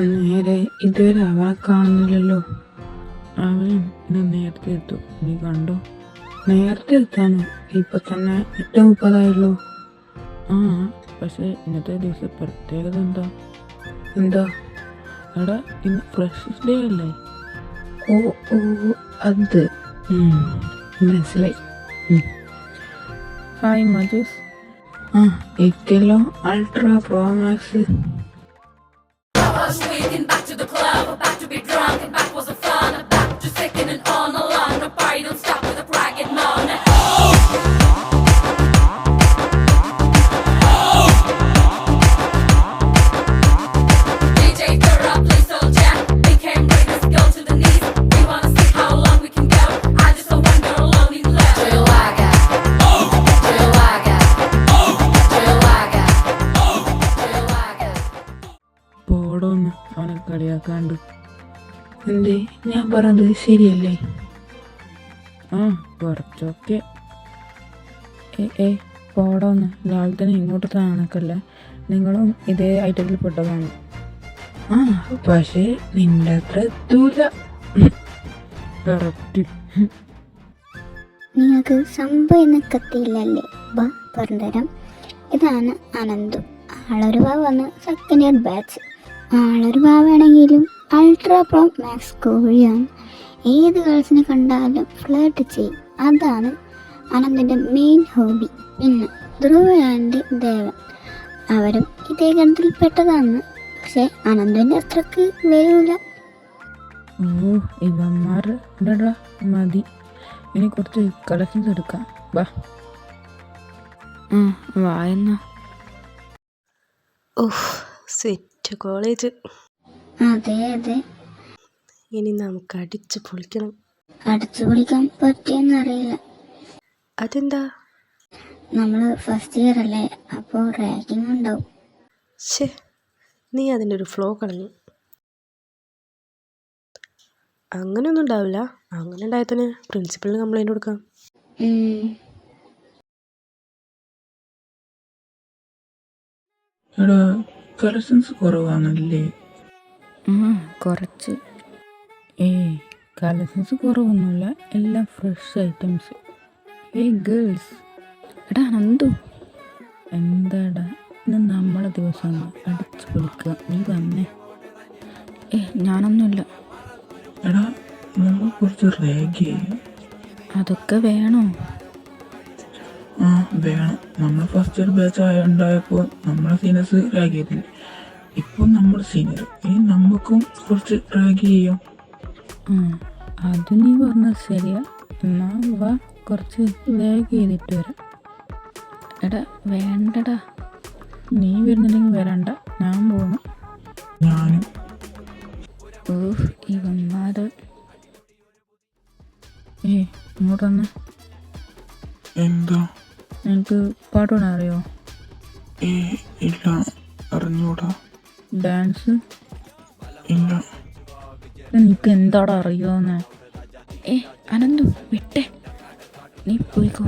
നേരെ ഇതുവരെ അവനെ കാണുന്നില്ലല്ലോ. അവൻ ഇന്ന് നേരത്തെ എത്തും, നീ കണ്ടോ? നേരത്തെ എത്താനോ? ഇപ്പൊ തന്നെ 8:30 ആ, പക്ഷെ ഇന്നത്തെ ദിവസം പ്രത്യേകത എന്താ? എന്താ? എടാ, ഇന്ന് ഫ്രഷ് ഡേ അല്ലേ? ഓ ഓ അത് മനസ്സിലായി. ഹായ് മജൂസ്. എത്തിയല്ലോ അൾട്രാ പ്രോ മാക്സ്. പോടോന്ന് അവനെ കളിയാക്കാണ്ട്. എന്തേ, ഞാൻ പറഞ്ഞത് ശരിയല്ലേ? കുറച്ചൊക്കെ. പോടോന്ന് രാവിലെ തന്നെ ഇങ്ങോട്ട് താണക്കല്ല, നിങ്ങളും ഇതേ ഐറ്റത്തിൽ പെട്ടതാണ്. പക്ഷേ നിന്റെ അത്ര എത്തൂല. കറക്റ്റ്. നിങ്ങൾക്ക് സംഭവം എന്ന കത്തിയില്ലല്ലേ? പറഞ്ഞുതരാം. ഇതാണ് അനന്തു. ആളൊരു പാവാണ്, സെക്കൻഡ് ഇയർ ബാച്ച്. ആളൊരു പാവാണെങ്കിലും അൾട്രാ പ്രോ മാക്സ് കോഴിയാണ്. ഏത് ഗേൾസിനെ കണ്ടാലും ഫ്ലേർട്ട് ചെയ്യും. അതാണ് അനന്തിൻ്റെ മെയിൻ ഹോബി. പിന്നെ ധ്രുവ ആൻഡ് ദേവൻ, അവരും ഇതേ ഗണത്തിൽപ്പെട്ടതാണ്. പക്ഷെ അനന്തിൻ്റെ അത്രക്ക് വരൂല. ഇവന്മാർ മതി, ഇനി കുറച്ച് കളക്ഷൻസ് എടുക്കാം. വായന. Set college. അതെ അതെ, ഇനി നമുക്ക് അടിച്ചു പൊളിക്കണം. അടിച്ചു പൊളിക്കാൻ പറ്റിയെന്നറിയില്ല. അതെന്താ? നമ്മൾ ഫസ്റ്റ് ഇയർ അല്ലേ, അപ്പോൾ റാങ്കിങ് ഉണ്ടാവും. നീ അതിൻ്റെ ഒരു ഫ്ലോ കളഞ്ഞു. അങ്ങനെയൊന്നും ഉണ്ടാവില്ല. അങ്ങനെ ഉണ്ടായാൽ തന്നെ പ്രിൻസിപ്പളിന് കംപ്ലൈൻറ്റ് കൊടുക്കാം. എടാ, കളക്ഷൻസ് കുറവാണല്ലേ? കുറച്ച്. കളക്ഷൻസ് കുറവൊന്നുമില്ല, എല്ലാം ഫ്രഷ് ഐറ്റംസ്. ഗേൾസ്. എടാ നന്ദു, എന്താടാ ഇത് നമ്മളെ ദിവസമാണ്, അടിച്ചു പൊളിക്കുക. നീ തന്നെ. ഞാനൊന്നുമില്ല. എടാ, നമ്മൾ കുറച്ച് റാഗ് ചെയ്യും. അതൊക്കെ വേണോ? വേണം. നമ്മൾ ഫസ്റ്റ് ഇയർ ബാച്ച് ഉണ്ടായപ്പോൾ നമ്മളെ സീനിയേഴ്സ് റാഗ് ചെയ്തില്ല. ഇപ്പോൾ നമ്മൾ സീനിയർ, ഇനി നമുക്കും കുറച്ച് റാഗ് ചെയ്യാം. അത് നീ പറഞ്ഞത് ശരിയാ. എന്നാ വാ, കുറച്ച് റാഗ് ചെയ്തിട്ട് വരാം. എടാ വേണ്ടടാ, നീ വരുന്നില്ലെങ്കിൽ വരണ്ട, ഞാൻ പോകണം. ഞാനും. ഇവന്മാര്. ഇങ്ങോട്ട് വന്നേ. എന്താ? നിനക്ക് പാട്ട് പാടാൻ അറിയോ? ഇല്ല, അറിഞ്ഞൂടാ. ഡാൻസ്? ഇല്ല. നിനക്ക് എന്താടാ അറിയോന്ന്? അനന്തു വിട്ടേ, നീ പോയിക്കോ.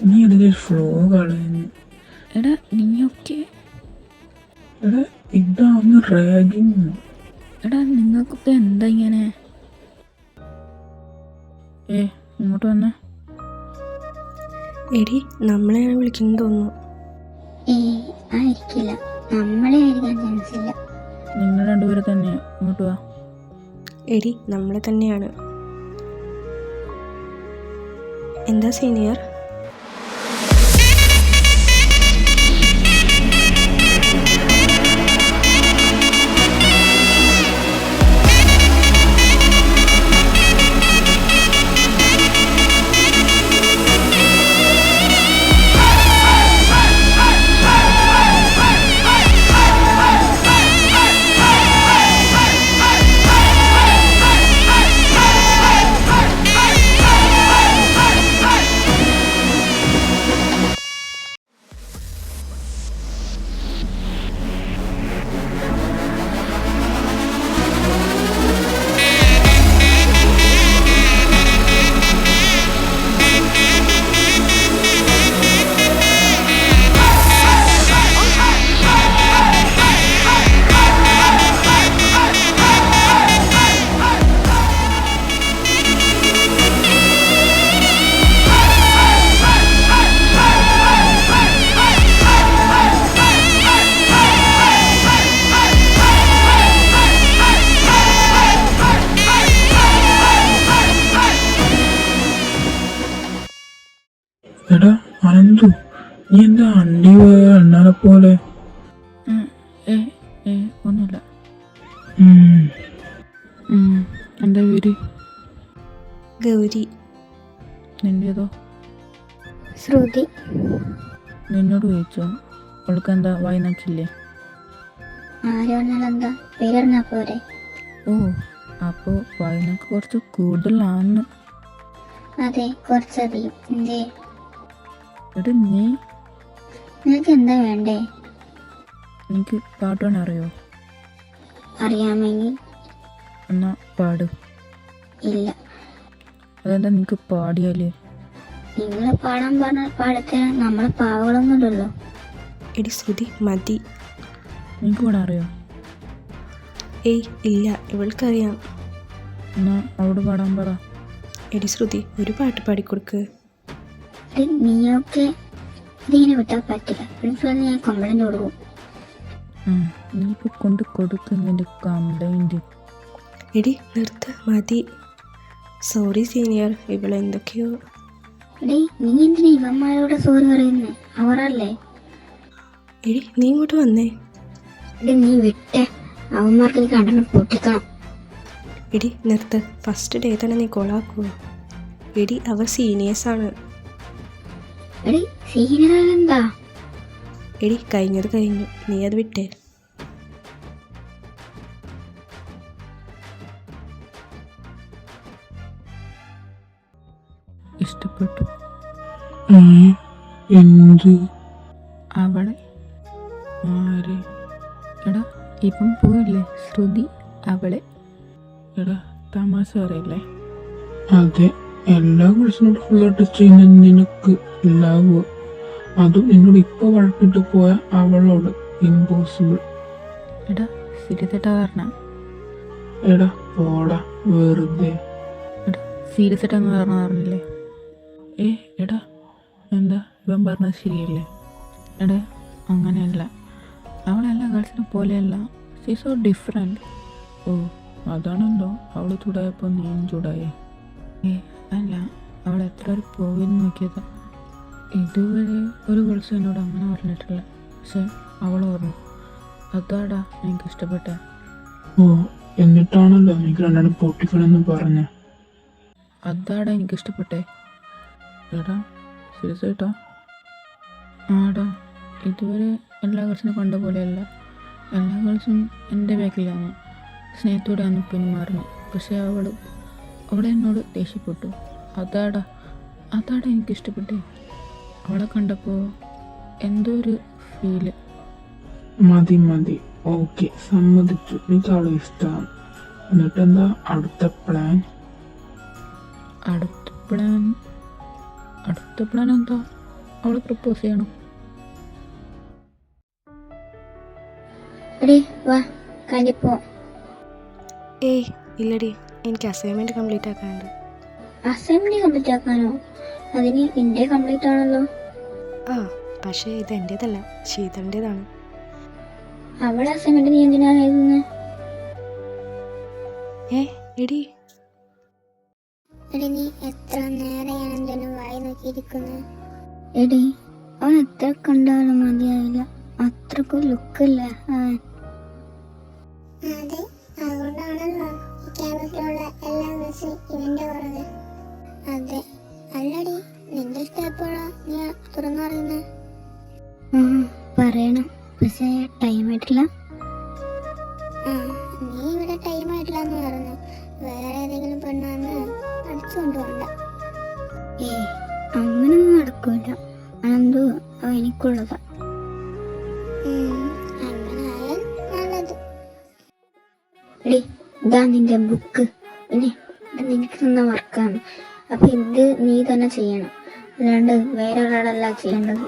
നീ അതിൻ്റെ ഫ്ലോ കളയുന്നു. എടാ നീയൊക്കെ. എടാ, ഇതാണ് റാഗിങ്. എടാ നിങ്ങൾക്കൊക്കെ എന്താ ഇങ്ങനെ? ഇങ്ങോട്ട് വന്നേ. എടി, നമ്മളെയാണ് വിളിക്കുന്നത് തോന്നുന്നു. ആയിരിക്കില്ല, നമ്മളെ ആയിരിക്കാൻ ചാൻസ് ഇല്ല. നിങ്ങൾ രണ്ടുപേരെ തന്നെയാ. ഇങ്ങോട്ട് വാ. എടി, നമ്മളെ തന്നെയാണ്. എന്താ സീനിയർ? അനന്തു, നീ എന്താ അണ്ടി പോയ അണ്ണാനെ പോലെ? ഏ ഏ ഒന്നുമില്ല. ഉം. എൻ്റെ പേര് ഗൗരി. നിൻ്റേതോ? ശ്രുതി. നിന്നോട് ചോദിച്ചോ അവൾക്ക് എന്താ വായനക്കില്ലേ? ആര് പറഞ്ഞാലെന്താ, പേരറിഞ്ഞാ പോരെ? ഓ, അപ്പോൾ വായനക്ക് കുറച്ച് കൂടുതലാണ്. അതെ, കുറച്ചധികം. എന്തേ, എടി നീ നിനക്ക് എന്താ വേണ്ടേ? എനിക്ക് പാട്ട് പാടാൻ അറിയോ? അറിയാമെങ്കിൽ. എന്നാ പാട്. ഇല്ല. അതെന്താ നിനക്ക് പാടിയാല്? നിങ്ങൾ പാടാൻ പറഞ്ഞാൽ പാടത്തരാൻ നമ്മളെ പാവകളൊന്നുമില്ലല്ലോ. എടി ശ്രുതി മതി. നിനക്ക് പാടാൻ അറിയോ? ഏയ് ഇല്ല, ഇവൾക്കറിയാം. എന്നാ അവിടെ പാടാൻ പറ. എടി ശ്രുതി ഒരു പാട്ട് പാടിക്കൊടുക്ക്. നീയൊക്കെ ഇതിങ്ങനെ വിട്ടാൽ പറ്റില്ല. പ്രിൻസിപ്പലിന് ഞാൻ കംപ്ലൈൻറ്റ് കൊടുക്കും. നീ ഇപ്പോൾ കൊണ്ട് കൊടുക്കുന്നതിൻ്റെ കംപ്ലൈൻറ്റ്. എടി നിർത്ത്, മതി. സോറി സീനിയർ, ഇവളെന്തൊക്കെയോ. എടീ, നീ എന്തിനാ ഇവന്മാരോട് സോറി പറയുന്നേ? അവരല്ലേ. എടി നീ ഇങ്ങോട്ട് വന്നേ. എടി നീ വിട്ടേ, അവന്മാർക്ക് കണ്ടനം പൊട്ടിക്കണം. എടി നിർത്ത്, ഫസ്റ്റ് ഡേ തന്നെ നീ കൊളാക്കുമോ? എടി അവർ സീനിയേഴ്സാണ്. എടി സീനിയറെന്താ? എടി കഴിഞ്ഞത് കഴിഞ്ഞു, നീ അത് വിട്ടേ. ഇഷ്ടപ്പെട്ടു. എന്ത്? അവളെ ആരെ? എടാ ഇപ്പം പോയില്ലേ ശ്രുതി, അവളെ. എടാ തമാശ അറിയില്ലേ? അതെ, എല്ലാ ഗേൾസിനോട് ഫുള്ളായിട്ട് ചെയ്യുന്ന നിനക്ക് ഇല്ലാവോ? അതും എന്നോട് ഇപ്പൊ വഴക്കിട്ട് പോയ അവളോട് ഇമ്പോസിബിൾ. എടാ സീരിയസ് പറഞ്ഞ. എടാ പോടാ വെറുതെ. എടാ സീരിയസ് ആയിട്ടാന്ന് പറഞ്ഞില്ലേ? എടാ എന്താ ഇവൻ പറഞ്ഞത് ശരിയല്ലേ? എടാ അങ്ങനെയല്ല, അവളെല്ലാ ഗേൾസിനെ പോലെയല്ല. She so different. ഓ അതാണെന്തോ അവള് ചൂടായപ്പോ നീയും ചൂടായേ? അല്ല, അവൾ എത്ര വരെ പോകുമെന്ന് നോക്കിയതാ. ഇതുവരെ ഒരു ഗേൾസ് എന്നോട് അങ്ങനെ പറഞ്ഞിട്ടില്ല. പക്ഷെ അവൾ പറഞ്ഞു. അതാടാ എനിക്കിഷ്ടപ്പെട്ട. ഓ എന്നിട്ടാണല്ലോ എനിക്ക് രണ്ടാളും പൊട്ടിക്കണമെന്ന് പറഞ്ഞ. അതാടാ എനിക്കിഷ്ടപ്പെട്ടെ. എടാ സീരിയസ് ആയിട്ടാ? ആടാ, ഇതുവരെ എല്ലാ ഗേൾസിനും കണ്ട പോലെയല്ല. എല്ലാ ഗേൾസും എൻ്റെ ബാക്കിലാണ്, സ്നേഹത്തോടെയാണ് പെരുമാറുന്നത്. പക്ഷെ അവൾ എന്നോട് ദേഷ്യപ്പെട്ടു. അതാടാ എനിക്കിഷ്ടപ്പെട്ടെ. അവളെ കണ്ടപ്പോൾ എന്തോ ഒരു ഫീല്. മതി ഓക്കെ, സമ്മതിച്ചു. എനിക്ക് അവളെ ഇഷ്ടമാണ്. എന്നിട്ടെന്താ അടുത്ത പ്ലാൻ? അടുത്ത പ്ലാൻ എന്താ? അവളെ പ്രപ്പോസ് ചെയ്യണം. എടി വാ, കളിപ്പോ. ഏയ് ഇല്ലടി, എനിക്ക് അസൈൻമെൻറ്റ് കംപ്ലീറ്റ് ആക്കാനുണ്ട്. അസൈൻമെന്റ് കംപ്ലീറ്റ് ആക്കാനോ? അതിന് എന്റെ കംപ്ലീറ്റ് ആണല്ലോ. ആ പക്ഷേ ഇത് എൻ്റേതല്ല, ശീതളിൻ്റേതാണ്. അവളെ അസൈൻമെന്റ് നീ എന്തിനാണ് എഴുതുന്നത്? എടി എടി നീ എത്ര നേരെയാണ് എന്തെങ്കിലും വായി നോക്കിയിരിക്കുന്നത്? എടി അവൻ എത്ര കണ്ടാലും മതിയായില്ല, അത്രക്കും ലുക്കല്ല അവൻ. അതെ, അതുകൊണ്ടാണല്ലോ ഈ ക്യാമ്പസിലുള്ള എല്ലാ ദിവസവും ഇവന്റെ പുറകെ. അതെ, അല്ലടി നിന്റെ ഇഷ്ടം എപ്പോഴാ നീ തുറന്നു പറയുന്നത്? പറയണം, പക്ഷേ ടൈം ആയിട്ടില്ല. നീ ഇവിടെ ടൈം ആയിട്ടില്ല എന്ന് പറഞ്ഞു. വേറെ ഏതെങ്കിലും പെണ്ണാന്ന് അടിച്ചുകൊണ്ട് പോണ്ട. അങ്ങനൊന്നും നടക്കൂല. അനന്തു എനിക്കുള്ളതാ. അങ്ങനെ ആയാൽ നല്ലത്. എടി ഇതാ നിന്റെ ബുക്ക്. ഇനി ഇത് നിനക്ക് തന്ന വർക്കാണ്. അപ്പൊ ഇത് നീ തന്നെ ചെയ്യണം, അല്ലാണ്ട് വേറെ ഒരാളല്ല ചെയ്യേണ്ടത്.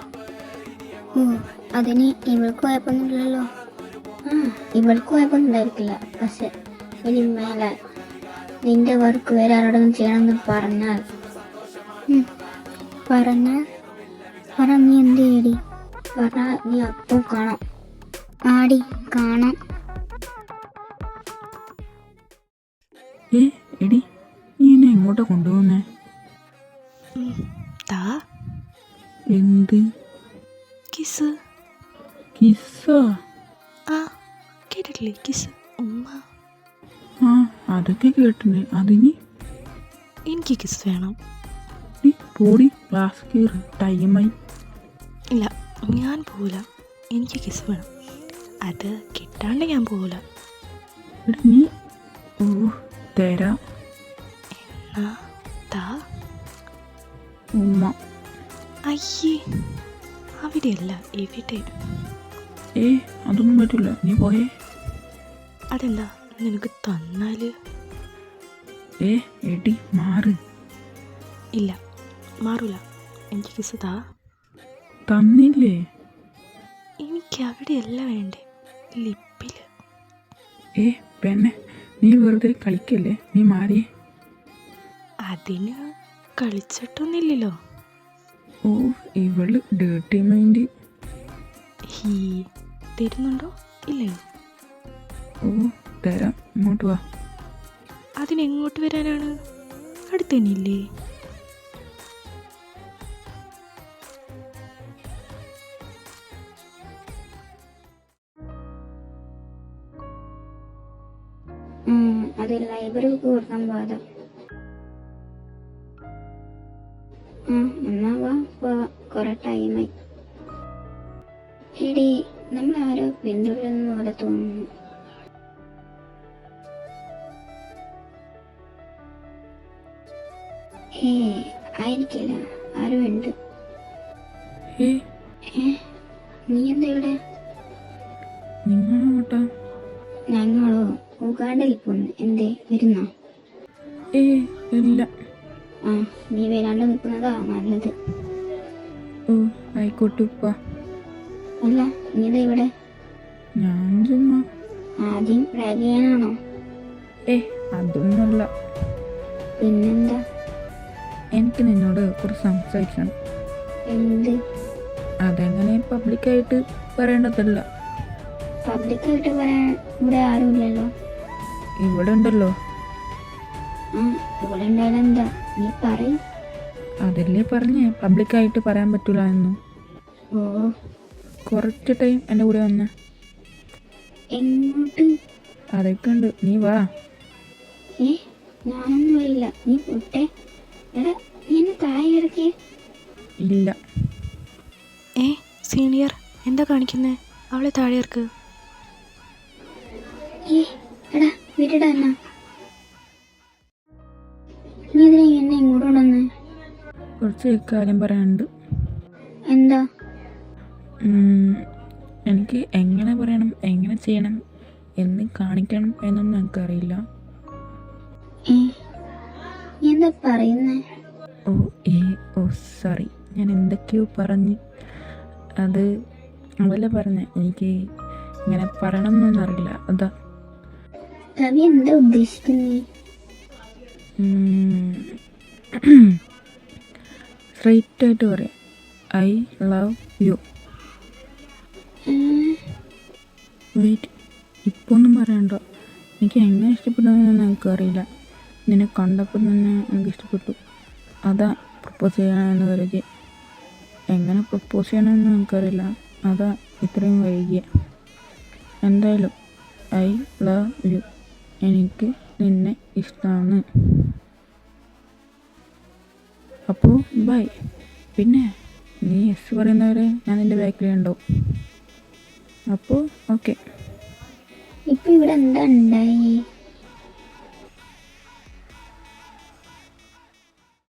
ഓ അതിന് ഇവൾക്ക് കുഴപ്പമൊന്നുമില്ലല്ലോ. ഇവൾക്ക് കുഴപ്പമൊന്നും ഉണ്ടായിരിക്കില്ല. പക്ഷെ ഇനി മേലെ നിന്റെ വർക്ക് വേറെ ആരോടൊന്നും ചെയ്യണമെന്ന് പറഞ്ഞാൽ നീ എന്ത് ചെയ്യടി? പറഞ്ഞാൽ നീ അപ്പം കാണാം. ആടി കാണാം. എടി നീ എന്നെ എങ്ങോട്ടാ കൊണ്ടുപോകുന്നേ? താ എന്ത്? കിസ്. കിസ്സാ? ആ കേട്ടിട്ടില്ലേ കിസ്? ഉമ്മ. ആ അതൊക്കെ കേട്ടിന്. അതിന് എനിക്ക് കിസ് വേണം. നീ പോടി, ക്ലാസ് കയറി, ടൈമായി. ഇല്ല, ഞാൻ പോവില്ല. എനിക്ക് കിസ് വേണം. അത് കിട്ടാണ്ട് ഞാൻ പോവില്ല. എടി നീ, ഓ തരാം. എന്നാ താ. ഉമ്മ. അയ്യേ, അവിടെയല്ല, ഇവിടെ. അതൊന്നും പറ്റില്ല, നീ പോയേ. അതെന്താ നിനക്ക് തന്നാല്? എടി മാറ്. ഇല്ല, മാറൂല. എനിക്ക് കിസ് താ. തന്നില്ലേ? എനിക്ക് അവിടെയല്ല വേണ്ടേ, ലിപ്പില്. പെണ്ണെ, നീ വെറുതെ കളിക്കല്ലേ, നീ മാറി. അതിന് കളിച്ചിട്ടൊന്നുമില്ലല്ലോ. ഓ ഇവള് ഡേർട്ടി മൈൻഡ്. ഹീ, തരുന്നുണ്ടോ ഇല്ലയോ? ഓ തരാം, ഇങ്ങോട്ട് വാ. അതിനെങ്ങോട്ട് വരാനാണ്? അടുത്ത് തന്നെയില്ലേ? അത് ലൈബ്രറിക്ക് കൊടുക്കാൻ പാടാം. എന്നാ വാ, കുറെ ടൈമായി. എടി, നമ്മളാരോ പിന്തുടരുന്ന പോലെ തോന്നുന്നു. ആയിരിക്കില്ല, ആരും ഉണ്ട്. നീ എന്താ ഇവിടെ? നിങ്ങളോട്ടാ? ഞങ്ങളോ ഉഗാണ്ടയിൽ പോന്നു. എന്തേ, വരുന്നോ? ഇല്ല. നീ വരാണ്ട് നിൽക്കുന്നതാ നല്ലത്. ഓ ആയിക്കോട്ടെ ഉപ്പ. അല്ല, നീതാ ഇവിടെ? ഞാൻ ചുമ്മാ. ആദ്യം റാഗ് ചെയ്യാനാണോ? അതൊന്നുമല്ല. പിന്നെന്താ? എനിക്ക് നിന്നോട് കുറച്ച് സംസാരിക്കണം. എന്ത്? അതെങ്ങനെ പബ്ലിക്കായിട്ട് പറയേണ്ടതല്ല. പബ്ലിക്കായിട്ട് പറയാൻ ഇവിടെ ആരുമില്ലല്ലോ. ഇവിടെ ഉണ്ടല്ലോ. ഇവിടെ ഉണ്ടായാലും എന്താ, നീ പറയും. അതല്ലേ പറഞ്ഞേ പബ്ലിക്കായിട്ട് പറയാൻ പറ്റൂല എന്ന്. ഓ, കുറച്ച് ടൈം എൻ്റെ കൂടെ വന്ന്. എങ്ങോട്ട്? അതൊക്കെ ഉണ്ട്, നീ വാ. ഞാനൊന്നും വരില്ല, നീ പൊട്ടെ. എടാ, നീ എന്നെ താഴെ ഇറക്കിയേ. ഇല്ല. സീനിയർ എന്താ കാണിക്കുന്നേ? അവളെ താഴെ ഇറക്ക്. എടാ വിടടാ എന്നാ. നീ ഇതിനെ എന്നെ ഇങ്ങോട്ട് കൊണ്ടുവന്നേ? കുറച്ച് കാര്യം പറയാനുണ്ട്. എന്താ? എനിക്ക് എങ്ങനെ പറയണം, എങ്ങനെ ചെയ്യണം, എന്ന് കാണിക്കണം എന്നൊന്നും എനിക്കറിയില്ല. നീ എന്താ പറയുന്നേ? ഓ സോറി, ഞാൻ എന്തൊക്കെയോ പറഞ്ഞ്. അതല്ല പറഞ്ഞേ, എനിക്ക് ഇങ്ങനെ പറയണം എന്നൊന്നും അറിയില്ല, അതാ. കവി എന്താ ഉദ്ദേശിക്കുന്നേ? സ്ട്രൈറ്റ് ആയിട്ട് പറയാം, ഐ ലവ് യു. വെയിറ്റ്, ഇപ്പോൾ ഒന്നും പറയണ്ടോ. എനിക്ക് എങ്ങനെ ഇഷ്ടപ്പെടുന്നതെന്ന് എനിക്കറിയില്ല. നിന്നെ കണ്ടപ്പോൾ തന്നെ എനിക്ക് ഇഷ്ടപ്പെട്ടു. അതാ പ്രപ്പോസ് ചെയ്യണമെന്ന് കരുതി. എങ്ങനെ പ്രപ്പോസ് ചെയ്യണമെന്ന് എനിക്കറിയില്ല, അതാ ഇത്രയും വൈകിയ. എന്തായാലും ഐ ലവ് യു. എനിക്ക് നിന്നെ ഇഷ്ടമാണ്. അപ്പോൾ ബൈ. പിന്നെ നീ യെസ് പറയുന്നവരെ ഞാൻ നിൻ്റെ ബാക്കിലുണ്ടാവും. അപ്പോൾ ഓക്കെ. ഇപ്പം ഇവിടെ എന്താ ഉണ്ടായി?